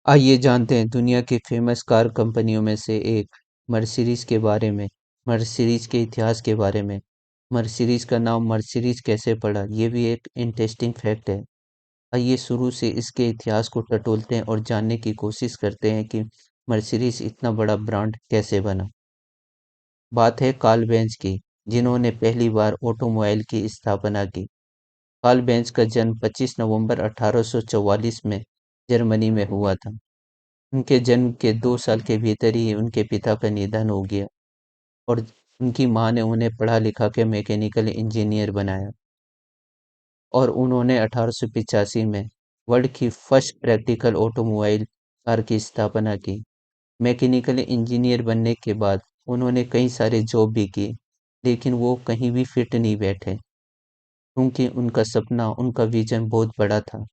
आइए जानते हैं दुनिया की फेमस कार कंपनियों में से एक मर्सिडीज के बारे में। मर्सिडीज के इतिहास के बारे में। मर्सिडीज का नाम मर्सिडीज कैसे पड़ा, ये भी एक इंटरेस्टिंग फैक्ट है। आइए शुरू से इसके इतिहास को टटोलते हैं और जानने की कोशिश करते हैं कि मर्सिडीज इतना बड़ा ब्रांड कैसे बना। बात है कार्ल बेंज की, जिन्होंने पहली बार ऑटोमोबाइल की स्थापना की। कार्ल बेंज का जन्म 25 नवंबर 1844 में जर्मनी में हुआ था। उनके जन्म के 2 साल के भीतर ही उनके पिता का निधन हो गया और उनकी माँ ने उन्हें पढ़ा-लिखा के मैकेनिकल इंजीनियर बनाया और उन्होंने 1885 में वर्ल्ड की फर्स्ट प्रैक्टिकल ऑटोमोबाइल कार की स्थापना की। मैकेनिकल इंजीनियर बनने के बाद उन्होंने कई सारे जॉब भी किए, लेकिन वो कहीं भी फिट नहीं बैठे, क्योंकि उनका सपना, उनका विज़न बहुत बड़ा था।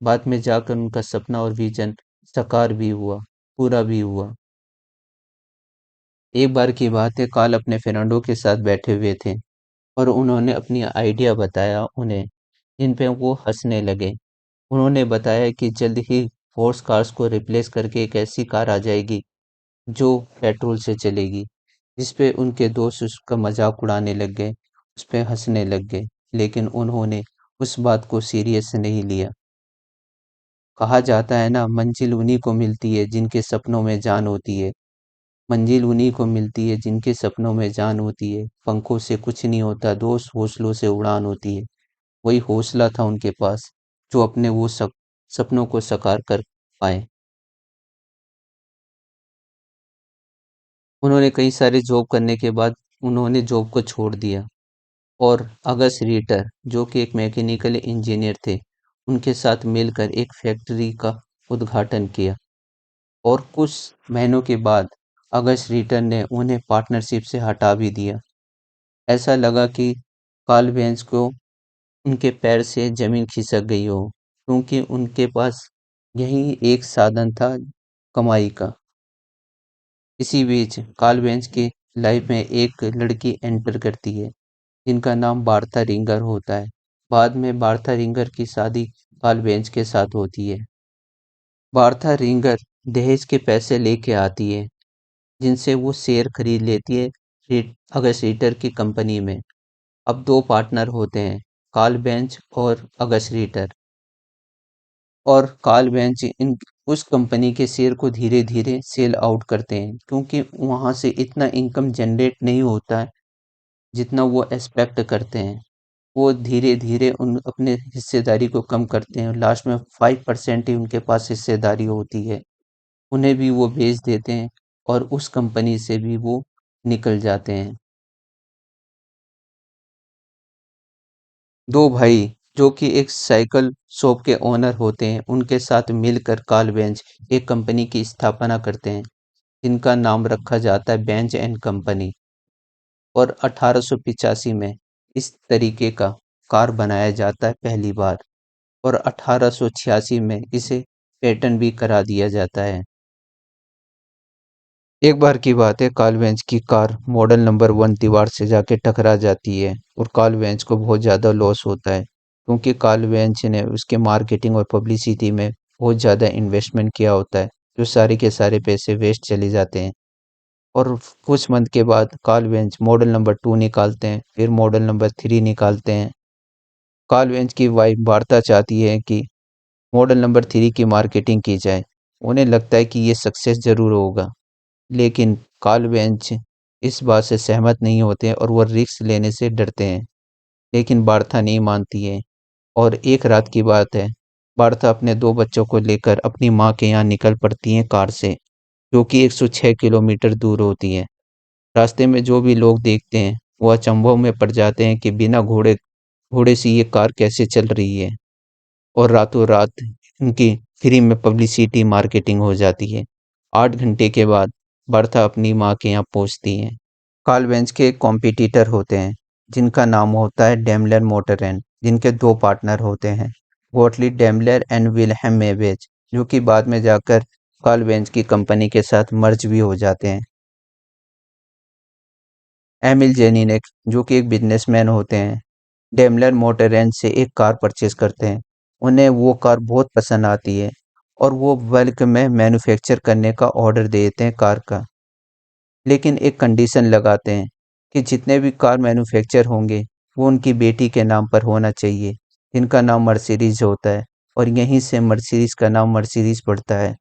बाद में जाकर उनका सपना और विज़न साकार भी हुआ, पूरा भी हुआ। एक बार की बात है, कार्ल अपने फ्रेंडों के साथ बैठे हुए थे और उन्होंने अपनी आइडिया बताया उन्हें, जिन पे वो हंसने लगे। उन्होंने बताया कि जल्द ही फोर्स कार्स को रिप्लेस करके एक ऐसी कार आ जाएगी जो पेट्रोल से चलेगी, जिस पे उनके दोस्त उसका मजाक उड़ाने लग गए, उस पे हंसने लग गए, लेकिन उन्होंने उस बात को सीरियस नहीं लिया। कहा जाता है ना, मंजिल उन्हीं को मिलती है जिनके सपनों में जान होती है। मंजिल उन्हीं को मिलती है जिनके सपनों में जान होती है। पंखों से कुछ नहीं होता दोस्त, हौसलों से उड़ान होती है। वही हौसला था उनके पास, जो अपने वो सपनों को साकार कर पाए। उन्होंने कई सारे जॉब करने के बाद उन्होंने जॉब को छोड़ दिया और अगस्त रीटर, जो कि एक मैकेनिकल इंजीनियर थे, उनके साथ मिलकर एक फैक्ट्री का उद्घाटन किया और कुछ महीनों के बाद अगस्त रीटर ने उन्हें पार्टनरशिप से हटा भी दिया। ऐसा लगा कि कार्ल बेंज को उनके पैर से ज़मीन खिसक गई हो, क्योंकि उनके पास यही एक साधन था कमाई का। इसी बीच कार्ल बेंज की लाइफ में एक लड़की एंटर करती है, जिनका नाम बार्था रिंगर होता है। बाद में बार्था रिंगर की शादी कार्ल बेंज के साथ होती है। बार्था रिंगर दहेज के पैसे लेके आती है, जिनसे वो शेयर खरीद लेती है अगस्त रीटर की कंपनी में। अब 2 पार्टनर होते हैं, कार्ल बेंच और अगस्ट रीटर। और कार्ल बेंच इन उस कंपनी के शेयर को धीरे-धीरे सेल आउट करते हैं, क्योंकि वहाँ से इतना इनकम जनरेट नहीं होता है, जितना वो एक्सपेक्ट करते हैं। वो धीरे-धीरे उन अपने हिस्सेदारी को कम करते हैं, लास्ट में 5% ही उनके पास हिस्सेदारी होती है। उन्हें भी वो बेच देते हैं और उस कंपनी से भी वो निकल जाते हैं। 2 भाई, जो कि एक साइकिल शॉप के ओनर होते हैं, उनके साथ मिलकर कार्ल बेंच एक कंपनी की स्थापना करते हैं, जिनका नाम रखा जाता है बेंज एंड कंपनी। और 1885 में इस तरीके का कार बनाया जाता है पहली बार और 1886 में इसे पेटेंट भी करा दिया जाता है। एक बार की बात है, कार्ल बेंच की कार मॉडल नंबर 1 दीवार से जाके टकरा जाती है और कार्ल बेंच को बहुत ज़्यादा लॉस होता है, क्योंकि कार्ल बेंच ने उसके मार्केटिंग और पब्लिसिटी में बहुत ज़्यादा इन्वेस्टमेंट किया होता है, जो सारे के सारे पैसे वेस्ट चले जाते हैं। और कुछ मंथ के बाद कार्ल बेंच मॉडल नंबर 2 निकालते हैं, फिर मॉडल नंबर 3 निकालते हैं। कार्ल बेंच की वाइफ वार्ता चाहती है कि मॉडल नंबर 3 की मार्केटिंग की जाए। उन्हें लगता है कि ये सक्सेस ज़रूर होगा, लेकिन कार्ल बेंच इस बात से सहमत नहीं होते हैं और वो रिस्क लेने से डरते हैं। लेकिन बार्था नहीं मानती है और एक रात की बात है, बार्था अपने 2 बच्चों को लेकर अपनी माँ के यहाँ निकल पड़ती हैं कार से, जो कि 106 किलोमीटर दूर होती है। रास्ते में जो भी लोग देखते हैं, वो अचंभव में पड़ जाते हैं कि बिना घोड़े से ये कार कैसे चल रही है। और रातों रात इनकी फ्री में पब्लिसिटी मार्केटिंग हो जाती है। 8 घंटे के बाद बर्था अपनी माँ के यहाँ पहुँचती हैं। कार्ल बेंज के कॉम्पिटिटर होते हैं, जिनका नाम होता है डेमलर मोटरैन, जिनके 2 पार्टनर होते हैं, गोटलिब डेमलर एंड विल्हेम मेबेज, जो कि बाद में जाकर कार्ल बेंज की कंपनी के साथ मर्ज भी हो जाते हैं। एमिल जेनिनेक, जो कि एक बिजनेसमैन होते हैं, डेमलर मोटरैन से एक कार परचेज करते हैं। उन्हें वो कार बहुत पसंद आती है और वो बल्क में मैन्युफैक्चर करने का ऑर्डर दे देते हैं कार का। लेकिन एक कंडीशन लगाते हैं कि जितने भी कार मैन्युफैक्चर होंगे वो उनकी बेटी के नाम पर होना चाहिए, जिनका नाम मर्सिडीज होता है, और यहीं से मर्सिडीज का नाम मर्सिडीज पड़ता है।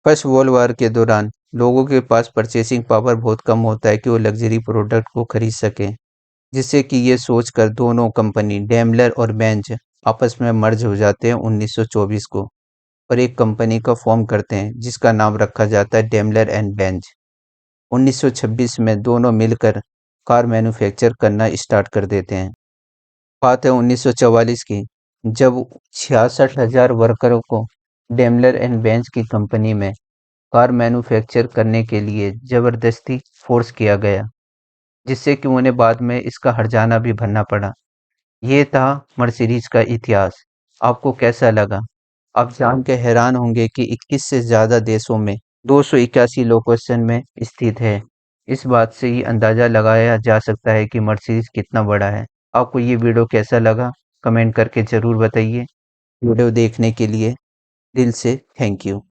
फर्स्ट वर्ल्ड वॉर के दौरान लोगों के पास परचेसिंग पावर बहुत कम होता है कि वो लग्जरी प्रोडक्ट को खरीद सकें, जिससे कि ये सोचकर दोनों कंपनी डेमलर और बेंज आपस में मर्ज हो जाते हैं 1924 को, और एक कंपनी का फॉर्म करते हैं जिसका नाम रखा जाता है डेमलर एंड बेंज। 1926 में दोनों मिलकर कार मैन्युफैक्चर करना स्टार्ट कर देते हैं। बात है 1944 की, जब 66,000 वर्करों को डेमलर एंड बेंज की कंपनी में कार मैन्युफैक्चर करने के लिए जबरदस्ती फोर्स किया गया, जिससे कि उन्हें बाद में इसका हर्जाना भी भरना पड़ा। ये था मर्सिडीज का इतिहास। आपको कैसा लगा? आप जान के हैरान होंगे कि 21 से ज़्यादा देशों में 281 लोकेशन में स्थित है। इस बात से ही अंदाज़ा लगाया जा सकता है कि मर्सिडीज कितना बड़ा है। आपको ये वीडियो कैसा लगा? कमेंट करके ज़रूर बताइए। वीडियो देखने के लिए दिल से थैंक यू।